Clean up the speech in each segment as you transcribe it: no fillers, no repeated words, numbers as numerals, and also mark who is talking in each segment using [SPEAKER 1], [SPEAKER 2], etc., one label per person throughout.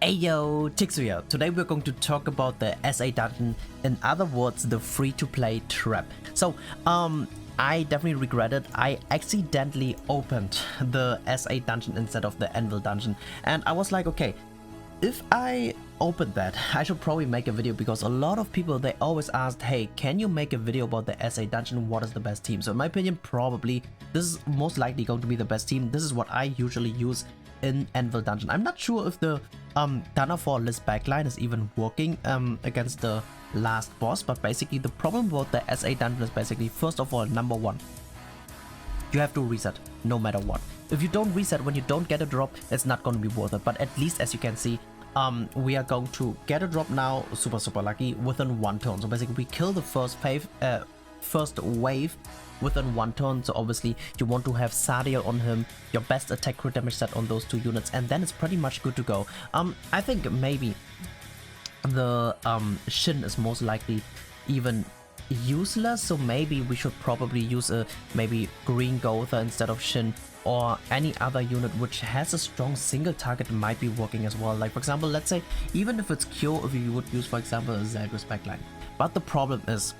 [SPEAKER 1] Ayo, Chiksua. Today we're going to talk about the SA dungeon, in other words, the free-to-play trap. So, I definitely regret it. I accidentally opened the SA dungeon instead of the Anvil dungeon, and I was like, okay, if I opened that, I should probably make a video, because a lot of people, they always asked, hey, can you make a video about the SA dungeon? What is the best team? So in my opinion, probably this is most likely going to be the best team. This is what I usually use in Anvil dungeon. I'm not sure if the Dana for list backline is even working against the last boss, but basically the problem about the SA dungeon is basically, first of all, number one, you have to reset no matter what. If you don't reset when you don't get a drop, it's not going to be worth it. But at least, as you can see, we are going to get a drop now, super lucky, within one turn. So basically we kill the first wave within one turn. So obviously you want to have Sadiel on him, your best attack crit damage set on those two units, and then it's pretty much good to go. I think maybe the Shin is most likely even useless, so maybe we should probably use a maybe green Gotha instead of Shin, or any other unit which has a strong single target might be working as well. Like for example, let's say even if it's Kyo, if you would use for example a Zagreus backline. But the problem is,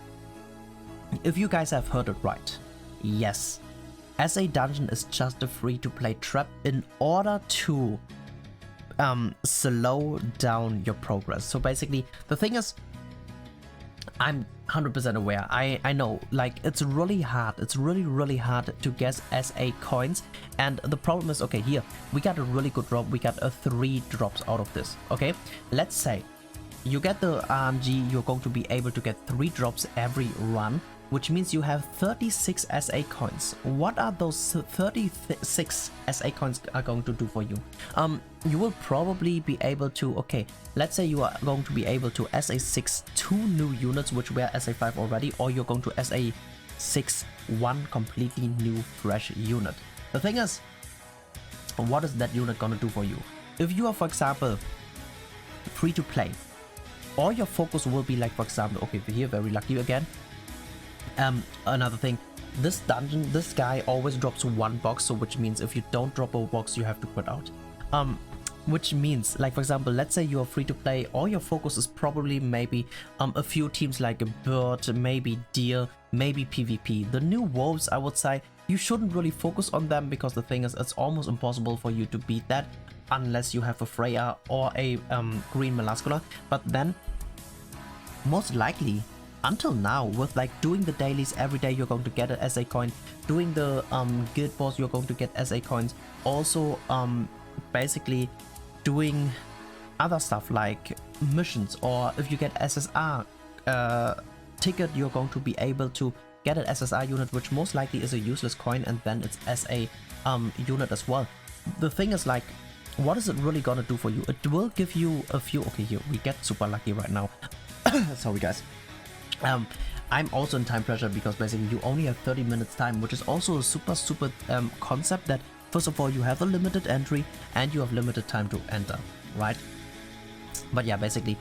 [SPEAKER 1] if you guys have heard it right, yes, SA dungeon is just a free-to-play trap in order to slow down your progress. So basically the thing is, I'm 100% aware, I know, like, it's really hard, it's really hard to guess SA coins, and the problem is, okay, here we got a really good drop, we got 3 drops out of this. Okay, let's say you get the RNG, you're going to be able to get 3 drops every run, which means you have 36 SA coins. What are those 36 SA coins are going to do for you? You will probably be able to, okay, let's say you are going to be able to SA6 2 new units which were SA5 already, or you're going to SA6 1 completely new fresh unit. The thing is, what is that unit gonna do for you? If you are, for example, free to play, all your focus will be like, for example, okay, here, very lucky again. Another thing, this dungeon, this guy always drops 1 box, so which means if you don't drop a box, you have to quit out. Which means, like for example, let's say you are free to play, all your focus is probably maybe a few teams like a Bird, maybe Deer, maybe PvP. The new wolves, I would say, you shouldn't really focus on them, because the thing is, it's almost impossible for you to beat that unless you have a Freya or a green Melascula. But then, most likely, until now, with like doing the dailies every day, you're going to get an SA coin. Doing the guild boss, you're going to get SA coins. Also, basically doing other stuff like missions, or if you get SSR ticket, you're going to be able to get an SSR unit, which most likely is a useless coin, and then it's SA unit as well. The thing is, like, what is it really gonna do for you? It will give you a few. Okay, here we get super lucky right now. Sorry guys. I'm also in time pressure, because basically you only have 30 minutes time, which is also a super concept that, first of all, you have a limited entry and you have limited time to enter, right? But yeah, basically,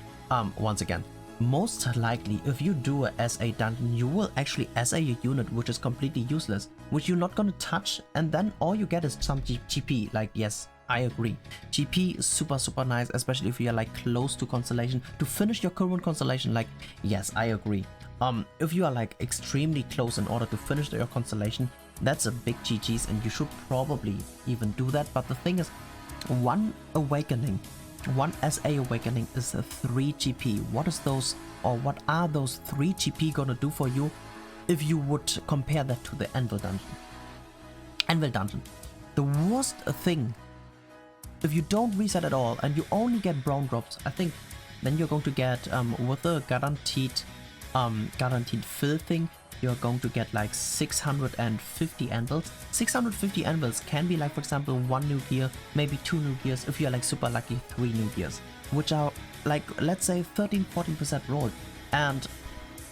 [SPEAKER 1] once again, most likely if you do a SA dungeon, you will actually SA a unit which is completely useless, which you're not gonna touch, and then all you get is some GP. Like, yes, I agree, GP is super nice, especially if you're like close to constellation, to finish your current constellation. Like, yes, I agree. If you are like extremely close in order to finish your constellation, that's a big GG's, and you should probably even do that. But the thing is, one awakening, one SA awakening is a 3 GP. What is those, or what are those 3 GP gonna do for you if you would compare that to the Anvil dungeon? Anvil dungeon, the worst thing, if you don't reset at all and you only get brown drops, I think then you're going to get with the guaranteed fill thing, you're going to get like 650 anvils. 650 anvils can be like, for example, 1 new gear, maybe 2 new gears, if you're like super lucky, 3 new gears, which are like, let's say 13-14% rolled, and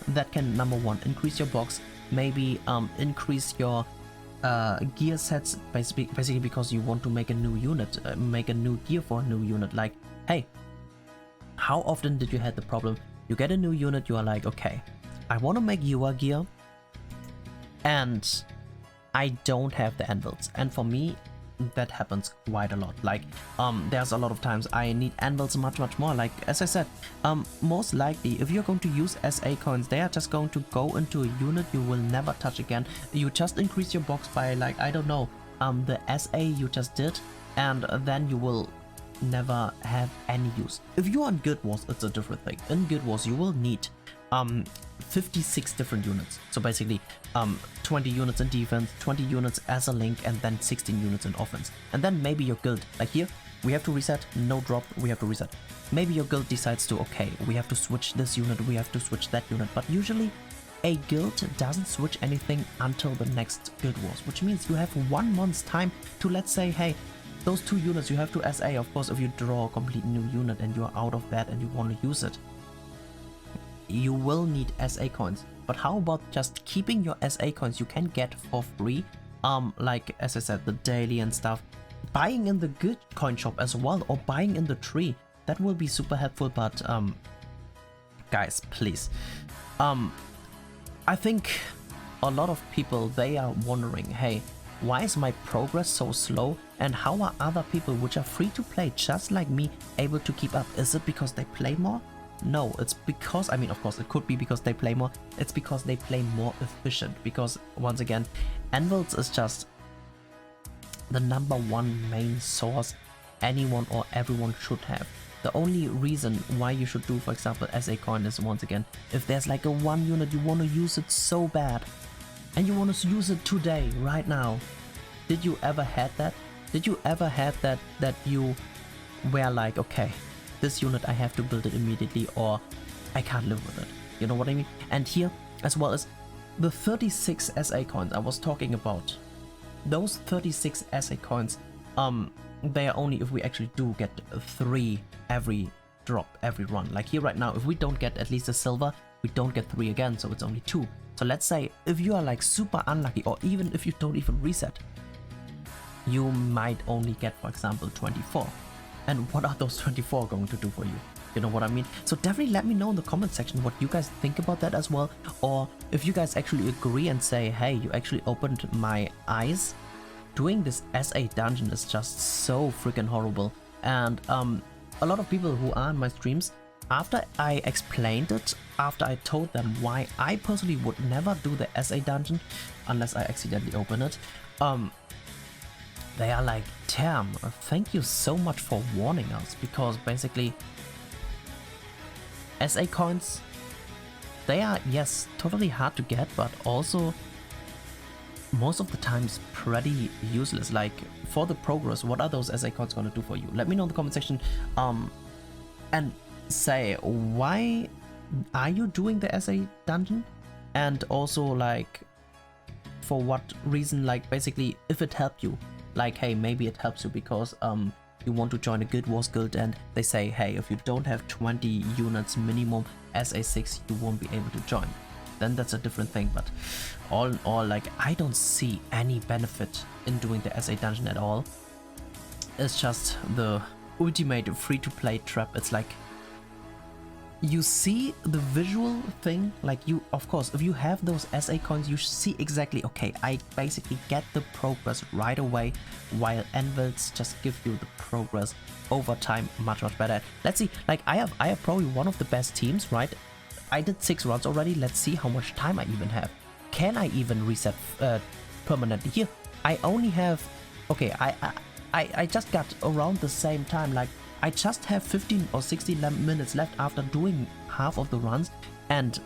[SPEAKER 1] that can, number 1, increase your box, maybe increase your gear sets, basically because you want to make a new unit, make a new gear for a new unit. Like, hey, how often did you have the problem, you get a new unit, you are like, okay, I want to make Yua gear, and I don't have the anvils. And for me, that happens quite a lot. Like, there's a lot of times I need anvils much more. Like, as I said, most likely, if you're going to use SA coins, they are just going to go into a unit you will never touch again. You just increase your box by, like, I don't know, the SA you just did, and then you will never have any use. If you're on Guild Wars, it's a different thing. In Guild Wars, you will need 56 different units. So basically 20 units in defense, 20 units as a link, and then 16 units in offense. And then maybe your guild, like here, we have to reset, no drop, we have to reset. Maybe your guild decides to, okay, we have to switch this unit, we have to switch that unit. But usually a guild doesn't switch anything until the next Guild Wars, which means you have 1 month's time to, let's say, hey, those 2 units you have to SA. Of course, if you draw a complete new unit and you're out of that and you want to use it, you will need SA coins. But how about just keeping your SA coins you can get for free? Like, as I said, the daily and stuff. Buying in the good coin shop as well, or buying in the tree. That will be super helpful, but guys, please. I think a lot of people, they are wondering, hey, why is my progress so slow? And how are other people which are free to play just like me able to keep up? Is it because they play more? No, it's because, I mean, of course, it could be because they play more. It's because they play more efficient. Because, once again, anvils is just the #1 main source anyone or everyone should have. The only reason why you should do, for example, SA coin is, once again, if there's like a 1 unit you want to use it so bad, and you want to use it today, right now. Did you ever had that? Did you ever had that you were like, okay, this unit I have to build it immediately or I can't live with it? You know what I mean? And here, as well as the 36 SA coins I was talking about, those 36 SA coins, they are only if we actually do get 3 every drop, every run. Like here right now, if we don't get at least a silver, we don't get 3 again, so it's only 2. So let's say if you are like super unlucky, or even if you don't even reset, you might only get, for example, 24. And what are those 24 going to do for you? You know what I mean? So definitely let me know in the comment section what you guys think about that as well. Or if you guys actually agree and say, hey, you actually opened my eyes. Doing this SA dungeon is just so freaking horrible. And a lot of people who are on my streams, after I explained it, after I told them why I personally would never do the SA dungeon unless I accidentally open it, they are like, damn, thank you so much for warning us, because basically SA coins, they are, yes, totally hard to get, but also most of the times pretty useless. Like, for the progress, what are those SA coins gonna do for you? Let me know in the comment section, and say, why are you doing the SA dungeon? And also, like, for what reason? Like, basically, if it helped you. Like, hey, maybe it helps you because you want to join a Guild Wars guild and they say, hey, if you don't have 20 units minimum SA6, you won't be able to join. Then that's a different thing, but all in all, like, I don't see any benefit in doing the SA dungeon at all. It's just the ultimate free-to-play trap. It's like, you see the visual thing, like, you, of course, if you have those SA coins, you see exactly, okay, I basically get the progress right away, while anvils just give you the progress over time much better. Let's see, like, I have probably one of the best teams, right? I did 6 runs already. Let's see how much time I even have. Can I even reset permanently? Here, I only have, okay, I just got around the same time, like, I just have 15 or 16 minutes left after doing half of the runs, and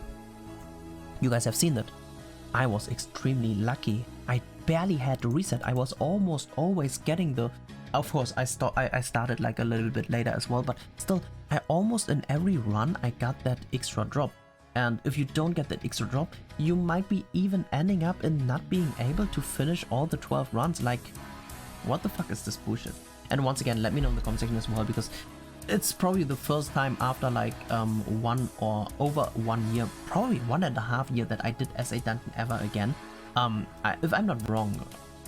[SPEAKER 1] you guys have seen that. I was extremely lucky. I barely had to reset. I was almost always getting the... Of course, I started like a little bit later as well, but still, I almost in every run I got that extra drop. And if you don't get that extra drop, you might be even ending up in not being able to finish all the 12 runs. Like, what the fuck is this bullshit? And once again, let me know in the comment section as well, because it's probably the first time after like 1 or over 1 year, probably 1.5 years, that I did SA dungeon ever again. If I'm not wrong,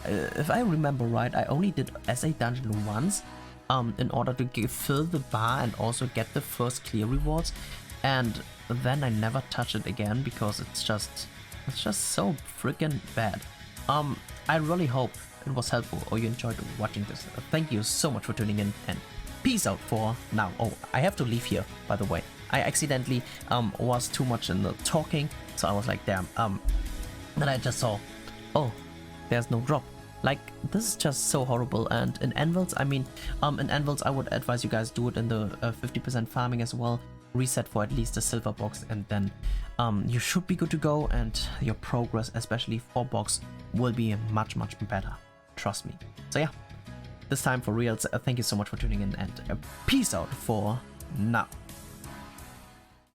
[SPEAKER 1] if I remember right, I only did SA dungeon once in order to fill the bar and also get the first clear rewards, and then I never touched it again because it's just so freaking bad. I really hope it was helpful or you enjoyed watching this. Thank you so much for tuning in, and peace out for now. Oh, I have to leave here, by the way. I accidentally was too much in the talking, so I was like, damn. Then I just saw, oh, there's no drop. Like, this is just so horrible. And in Anvils, I mean, in Anvils, I would advise you guys do it in the 50% farming as well. Reset for at least a silver box, and then you should be good to go, and your progress, especially for box, will be much better. Trust me. So yeah, this time for reals, thank you so much for tuning in, and peace out for now.